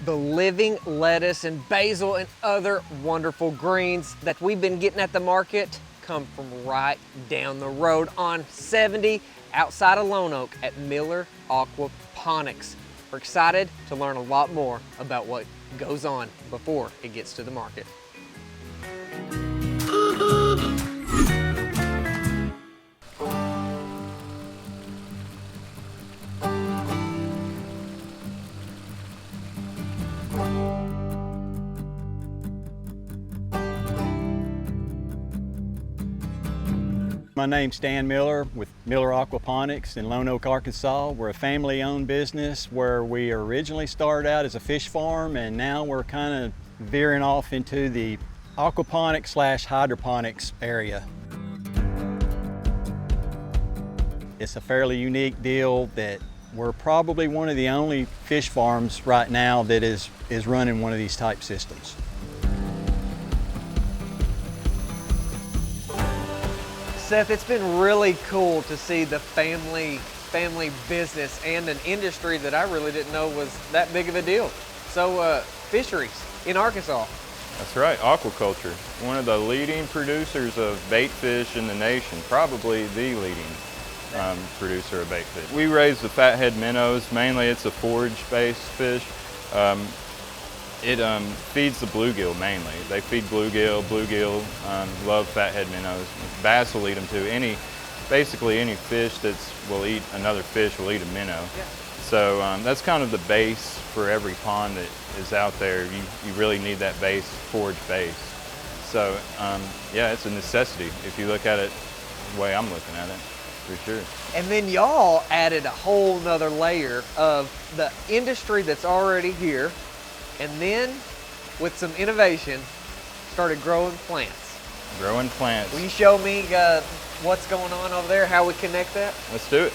The living lettuce and basil and other wonderful greens that we've been getting at the market come from right down the road on 70 outside of Lonoke at Miller Aquaponics. We're excited to learn a lot more about what goes on before it gets to the market. My name's Stan Miller with Miller Aquaponics in Lonoke, Arkansas. We're a family-owned business where we originally started out as a fish farm, and now we're kind of veering off into the aquaponics / hydroponics area. It's a fairly unique deal that we're probably one of the only fish farms right now that is running one of these type systems. Seth, it's been really cool to see the family business and an industry that I really didn't know was that big of a deal. So fisheries in Arkansas. That's right, aquaculture. One of the leading producers of bait fish in the nation, probably the leading producer of bait fish. We raise the fathead minnows. Mainly it's a forage-based fish. It feeds the bluegill mainly. They feed bluegill love fathead minnows. Bass will eat them too. Basically any fish that will eat another fish will eat a minnow. Yeah. So that's kind of the base for every pond that is out there. You really need that base, forage base. So yeah, it's a necessity if you look at it the way I'm looking at it, for sure. And then y'all added a whole nother layer of the industry that's already here, and then with some innovation, started growing plants. Growing plants. Will you show me what's going on over there, how we connect that? Let's do it.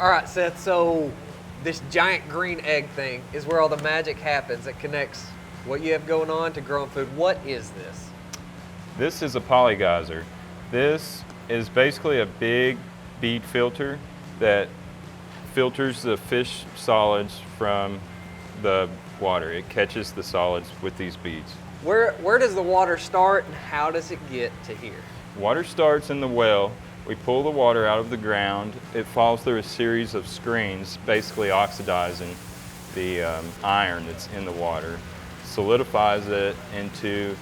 All right, Seth, so this giant green egg thing is where all the magic happens. It connects what you have going on to growing food. What is this? This is a polygeyser. This is basically a big bead filter that filters the fish solids from the water. It catches the solids with these beads. Where does the water start and how does it get to here? Water starts in the well. We pull the water out of the ground. It falls through a series of screens, basically oxidizing the iron that's in the water, solidifies it into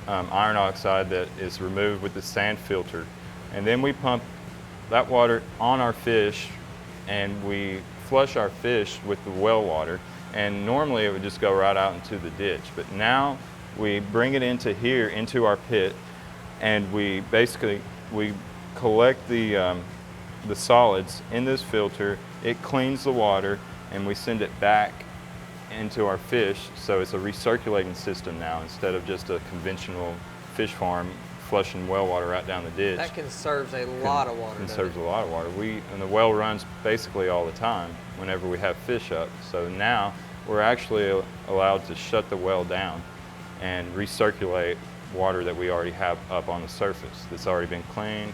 iron oxide that is removed with the sand filter. And then we pump that water on our fish and we flush our fish with the well water. And normally it would just go right out into the ditch. But now we bring it into here, into our pit, and we collect the solids in this filter. It cleans the water and we send it back into our fish, so it's a recirculating system now instead of just a conventional fish farm flushing well water right down the ditch. That conserves a lot of water. Conserves a lot of water. And the well runs basically all the time whenever we have fish up. So now we're actually allowed to shut the well down and recirculate water that we already have up on the surface that's already been cleaned,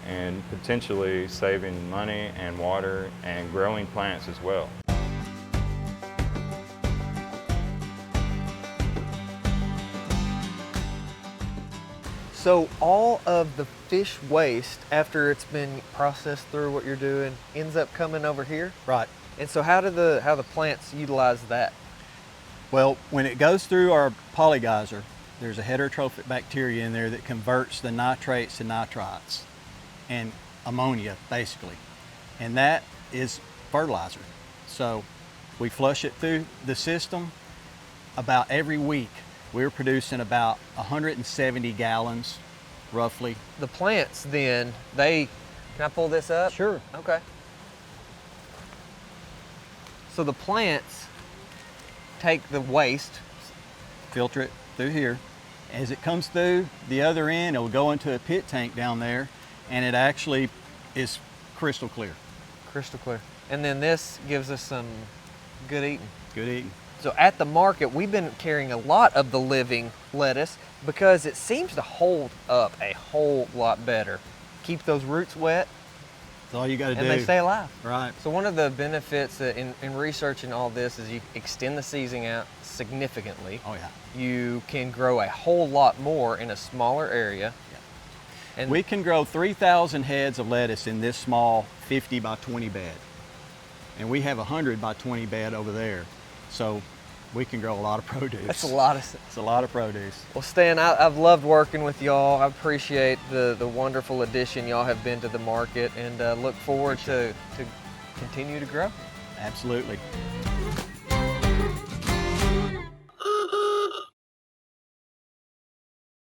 and potentially saving money and water and growing plants as well. So all of the fish waste, after it's been processed through what you're doing, ends up coming over here? Right. And so how do the plants utilize that? Well, when it goes through our polygeyser, there's a heterotrophic bacteria in there that converts the nitrates to nitrites and ammonia, basically. And that is fertilizer. So we flush it through the system about every week. We're producing about 170 gallons, roughly. The plants then, can I pull this up? Sure. Okay. So the plants take the waste, filter it through here. As it comes through the other end, it will go into a pit tank down there, and it actually is crystal clear. Crystal clear. And then this gives us some Good eating. Good eating. So at the market, we've been carrying a lot of the living lettuce because it seems to hold up a whole lot better. Keep those roots wet, That's all you got to do. and they stay alive. Right. So one of the benefits in researching all this is you extend the seasoning out significantly. Oh yeah. You can grow a whole lot more in a smaller area. Yeah. And We can grow 3,000 heads of lettuce in this small 50 by 20 bed. And we have a 100 by 20 bed over there. So we can grow a lot of produce. that's a lot of. It's a lot of produce. Well, Stan, I've loved working with y'all. I appreciate the wonderful addition y'all have been to the market, and look forward to continue to grow. Absolutely.